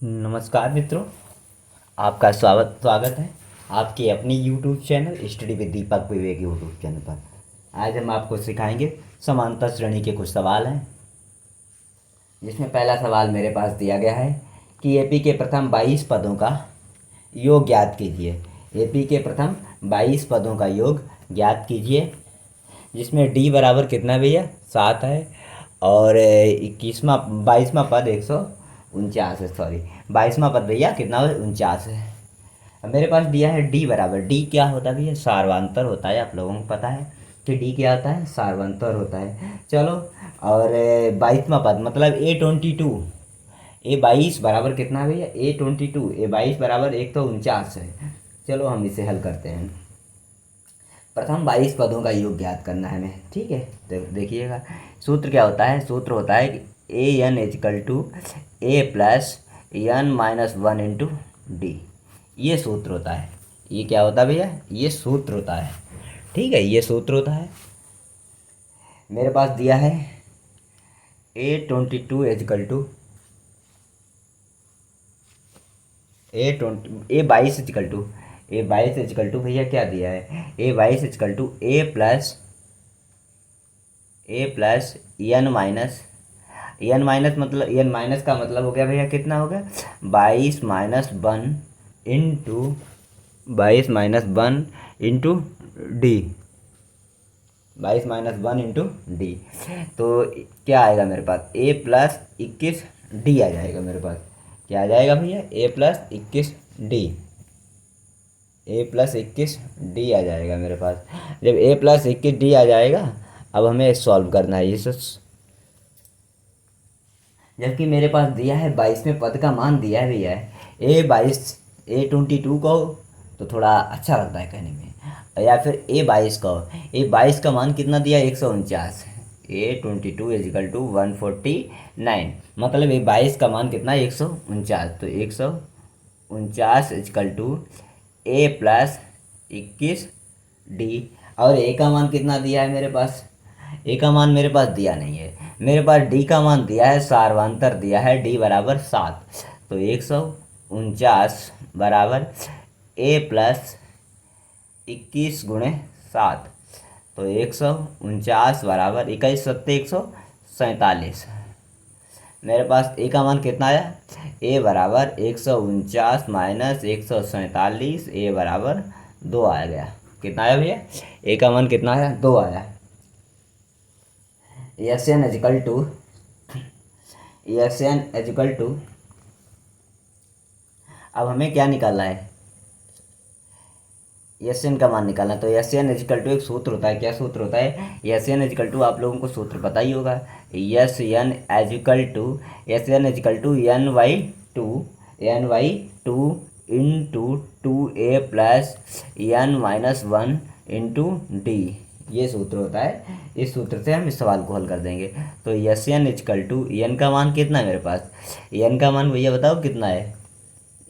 नमस्कार मित्रों, आपका स्वागत स्वागत है आपके अपने YouTube channel study with Deepak Vivek YouTube channel पर। आज हम आपको सिखाएंगे समांतर श्रेणी के कुछ सवाल हैं, जिसमें पहला सवाल मेरे पास दिया गया है कि एपी के प्रथम 22 पदों का योग ज्ञात कीजिए। एपी के प्रथम 22 पदों का योग ज्ञात कीजिए, जिसमें डी बराबर कितना भैया 7 है और 21वां 22वां पद 149 है। सॉरी, 22वां पद भैया कितना है 49 है। अब मेरे पास दिया है डी बराबर, डी क्या होता है भैया सार्वंतर होता है। आप लोगों को पता है कि डी क्या होता है सार्वंतर होता है। चलो, और 22वां पद मतलब A22, A22 बराबर कितना है भैया A22, A22 बराबर 149 है। चलो हम इसे हल करते हैं। प्रथम 22 पदों का योग ज्ञात करना है हमें, ठीक है। तो देखिएगा सूत्र क्या होता है। सूत्र होता है कि A N is equal to A plus N minus one into D. ये सूत्र होता है। ये क्या होता है भैया, ये सूत्र होता है, ठीक है। ये सूत्र होता है। मेरे पास दिया है A22 equal to A22 equal to भैया क्या दिया है A22 equal to A plus N minus मतलब एन माइनस का मतलब हो गया भैया कितना हो गया 22 - 1 into 22 - 1 into D, 22 - 1 into D. तो क्या आएगा मेरे पास A+21 डी आ जाएगा मेरे पास। क्या आ जाएगा भैया A+21 डी आ जाएगा मेरे पास। जब A+21 डी आ जाएगा, अब हमें सॉल्व करना है ये सब। जबकि मेरे पास दिया है 22वें पद का मान दिया है भैया A22 को, तो थोड़ा अच्छा लगता है कहने में, या फिर A22 का A22 का मान कितना दिया 149। A22 इजिकल टू 149, मतलब A22 का मान कितना 149। तो 149 इजिकल टू A+21 डी। और ए का मान कितना दिया है मेरे पास, ए का मान मेरे पास दिया नहीं है। मेरे पास डी का मान दिया है, सार्वंतर दिया है डी बराबर 7। तो 149 बराबर A+21 × 7। तो 149 बराबर 21×7=147। मेरे पास ए का मान कितना आया, ए बराबर 149 - 147, ए बराबर 2 आ गया। कितना आया भैया, ए का मान कितना आया 2 आया। एस एन इजिकल टू अब हमें क्या निकालना है, एस एन का मान निकालना है। तो एस एन इजिकल टू एक सूत्र होता है। क्या सूत्र होता है एस एन इजिकल टू, आप लोगों को सूत्र पता ही होगा। S N equal to N by two into 2a+n-1 into D. ये सूत्र होता है। इस सूत्र से हम इस सवाल को हल कर देंगे। तो S N equal to N का मान कितना है मेरे पास, एन का मान भैया बताओ कितना है।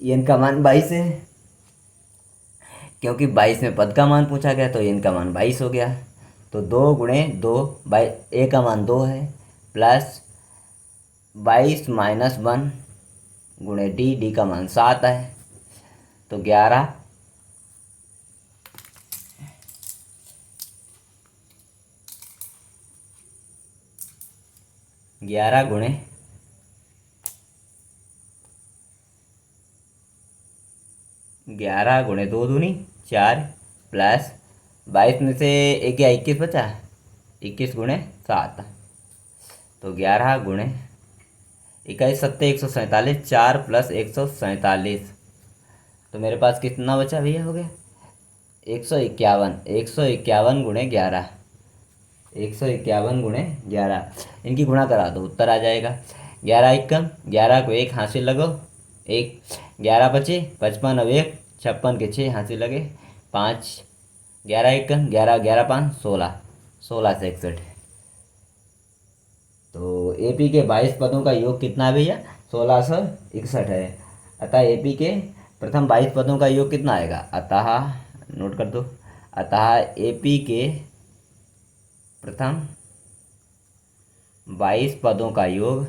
एन का मान 22 है, क्योंकि 22 में पद का मान पूछा गया, तो एन का मान 22 हो गया। तो 2 × 2 ए का मान 2 है, प्लस 22 - 1 × डी का मान 7 है। तो 11 × 2 दूनी 4, प्लस 22 में से एक या 21 बचा, 21 × 7। तो 11 × 21 = 147, 4 + 147। तो मेरे पास कितना बचा भैया, हो गया 151। 151 × 11, 151 × 11, इनकी गुणा करा दो, उत्तर आ जाएगा 11 × 1 11 को 1 हासिल लगो, 1 11 बचे 55, अब 1 56 के 6 हासिल लगे 5, 11 × 1 11, 11 × 5 16, 16 से 61। तो एपी के 22 पदों का योग कितना है भैया 1661 है। अतः एपी के प्रथम 22 पदों का योग कितना आएगा, अतः नोट कर दो, अतः एपी के प्रथम 22 पदों का योग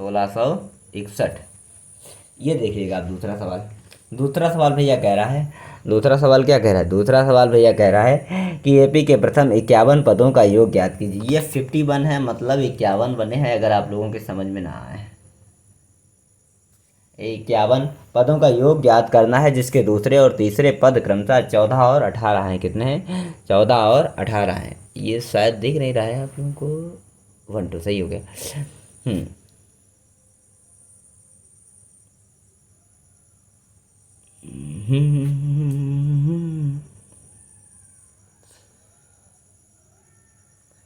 1661। ये देखिएगा आप दूसरा सवाल। दूसरा सवाल भैया कह रहा है, दूसरा सवाल क्या कह रहा है, दूसरा सवाल भैया कह रहा है कि एपी के प्रथम 51 पदों का योग ज्ञात कीजिए। ये 51 है, मतलब 51 बने हैं, अगर आप लोगों के समझ में ना आए। 51 पदों का योग ज्ञात करना है, जिसके दूसरे और तीसरे पद क्रमशः 14 और 18 हैं। कितने हैं? 14 और 18 हैं। ये शायद दिख नहीं रहा है आप लोगों को। 1 2 सही हो गया।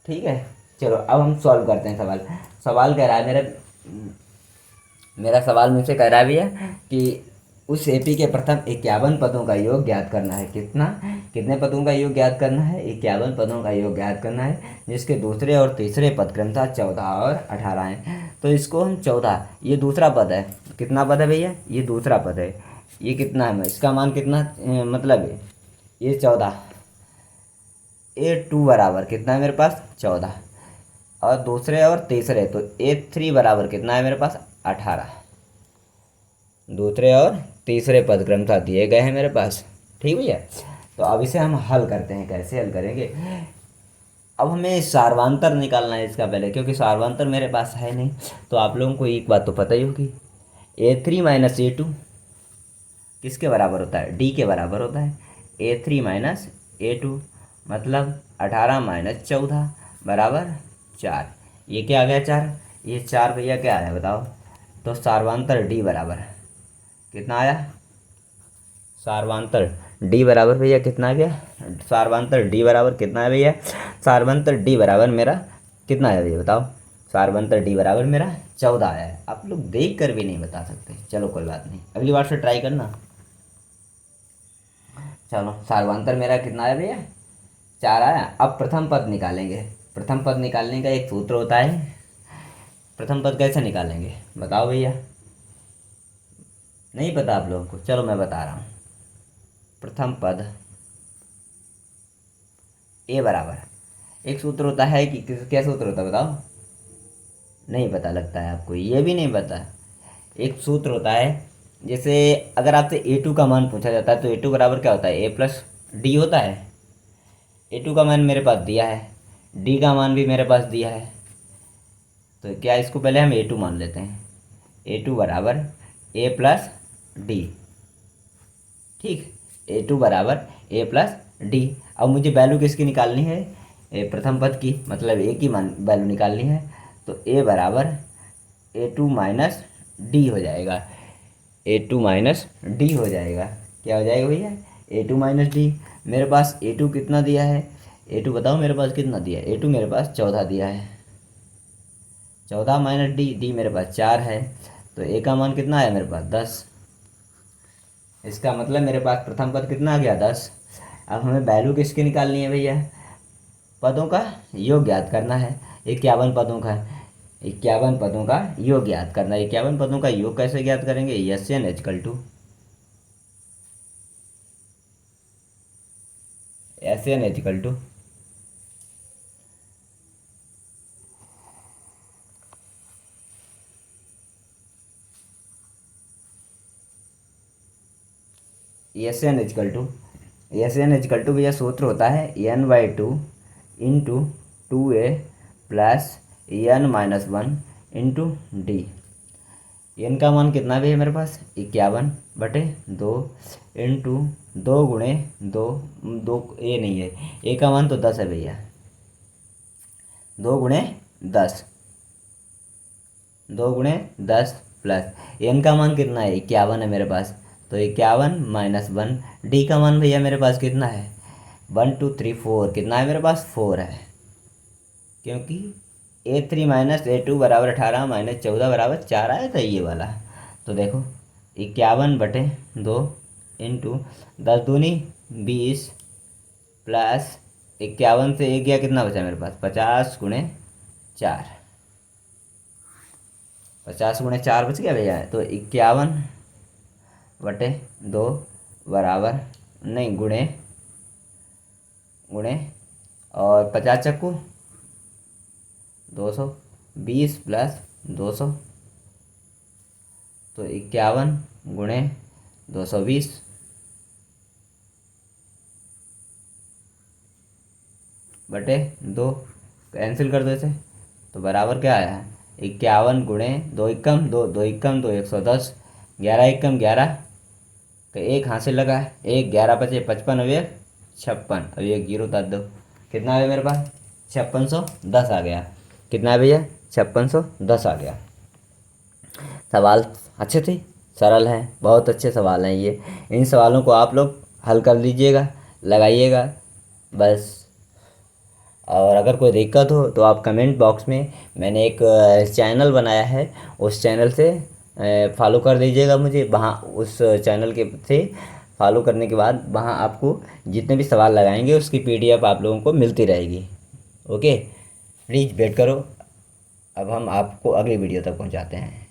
ठीक है, चलो अब हम सॉल्व करते हैं सवाल। सवाल कह रहा है मेरा सवाल मुझसे कह रहा है भैया कि उस एपी के प्रथम 51 पदों का योग ज्ञात करना है। कितने पदों का योग ज्ञात करना है? 51 पदों का योग ज्ञात करना है, जिसके दूसरे और तीसरे पद क्रमशः 14 और 18 हैं। तो इसको हम 14, ये दूसरा पद है। कितना पद है भैया? ये दूसरा पद है। ये कितना है, इसका मान कितना, मतलब ये 14, A2 बराबर कितना है मेरे पास? 14। और दूसरे और तीसरे, तो A3 बराबर कितना है मेरे पास? 18। दूसरे और तीसरे पद क्रमशः दिए गए हैं मेरे पास। ठीक भैया, तो अब इसे हम हल करते हैं। कैसे हल करेंगे? अब हमें सार्वांतर निकालना है इसका पहले, क्योंकि सार्वांतर मेरे पास है नहीं। तो आप लोगों को एक बात तो पता ही होगी, A3 माइनस A2 किसके बराबर होता है? D के बराबर होता है। A3 माइनस A2 मतलब 18 माइनस 14 बराबर 4। ये क्या आ गया? 4। ये 4 भैया क्या आया बताओ? तो सार्वांतर D बराबर कितना आया? सार्वांतर D बराबर भैया कितना आ गया? सार्वांतर D बराबर कितना है भैया? सार्वांतर D बराबर मेरा कितना है भैया बताओ? सार्वांतर D बराबर मेरा 14 आया है। आप लोग देख कर भी नहीं बता सकते। चलो कोई बात नहीं, अगली बार से ट्राई करना। चलो, सार्वांतर मेरा कितना आया भैया? 4 आया। अब प्रथम पद निकालेंगे। प्रथम पद निकालने का एक सूत्र होता है। प्रथम पद कैसे निकालेंगे बताओ भैया? नहीं पता आप लोगों को? चलो मैं बता रहा हूँ। प्रथम पद ए बराबर एक सूत्र होता है कि क्या सूत्र होता है बताओ? नहीं पता लगता है आपको, ये भी नहीं पता। एक सूत्र होता है, जैसे अगर आपसे A2 का मान पूछा जाता है तो A2 बराबर क्या होता है? A प्लस D होता है। A2 का मान मेरे पास दिया है, D का मान भी मेरे पास दिया है, तो क्या इसको पहले हम A2 मान लेते हैं। A2 बराबर A प्लस D। ठीक, A2 बराबर A प्लस D। अब मुझे वैल्यू किसकी निकालनी है? प्रथम पद की, मतलब A की मान वैल्यू निकालनी है। तो A बराबर A2 माइनस D हो जाएगा। A2 माइनस D हो जाएगा। क्या हो जाएगा भैया? A2 minus D। मेरे पास A2 कितना दिया है? A2 बताओ मेरे पास कितना दिया है? A2 मेरे पास 14 दिया है। 14 माइनस D मेरे पास 4 है। तो A का मान कितना आया मेरे पास? 10। इसका मतलब मेरे पास प्रथम पद कितना आ गया? 10। अब हमें वैल्यू किसकी निकालनी है भैया? पदों का योग ज्ञात करना है। 51 पदों का, 51 पदों का योग ज्ञात करना है। 51 पदों का योग कैसे ज्ञात करेंगे? S N equal to S N equal to S N equal to भैया सूत्र होता है N/2 into 2A plus N-1 into D। N का मान कितना भी है मेरे पास? 51/2 इंटू 2 × 2 ए नहीं है, ए का मान तो 10 है भैया। 2 × 10, 2 × 10 प्लस एन का मान कितना है? 51 है मेरे पास। तो 51 माइनस 1। डी का मान भैया मेरे पास कितना है? 1 2 3 4। कितना है मेरे पास? 4 है, क्योंकि A3 माइनस A2 बराबर 18 माइनस 14 बराबर 4 आया था ये वाला। तो देखो 51/2 इंटू 10 दूनी 20 प्लस 51 से 1 गया, कितना बचा मेरे पास? 50 × 4। 50 × 4 बच गया भैया। तो 51/2 बराबर नहीं, गुणे गुणे और 50 चक्कू 200, 20 प्लस 200 तो 51 गुणे 220 बटे 2, कैंसिल कर दो इसे। तो बराबर क्या आया है, 51 गुणे 2 एकम 2, 2 एकम 2, 110, 11 एकम 11, तो एक हाथ से लगा है, एक 11 बचे 55, अब एक 56, अब एक जीरो डाल दो, कितना आ गया मेरे पास 5610 आ गया। कितना है भैया 5610 आ गया। सवाल अच्छे थे, सरल हैं, बहुत अच्छे सवाल हैं ये। इन सवालों को आप लोग हल कर लीजिएगा, लगाइएगा बस। और अगर कोई दिक्कत हो तो आप कमेंट बॉक्स में, मैंने एक चैनल बनाया है, उस चैनल से फॉलो कर दीजिएगा मुझे। वहाँ उस चैनल के से फॉलो करने के बाद वहाँ आपको जितने भी सवाल लगाएंगे उसकी पीडीएफ आप लोगों को मिलती रहेगी। ओके, प्लीज़ वेट करो। अब हम आपको अगली वीडियो तक पहुँचाते हैं।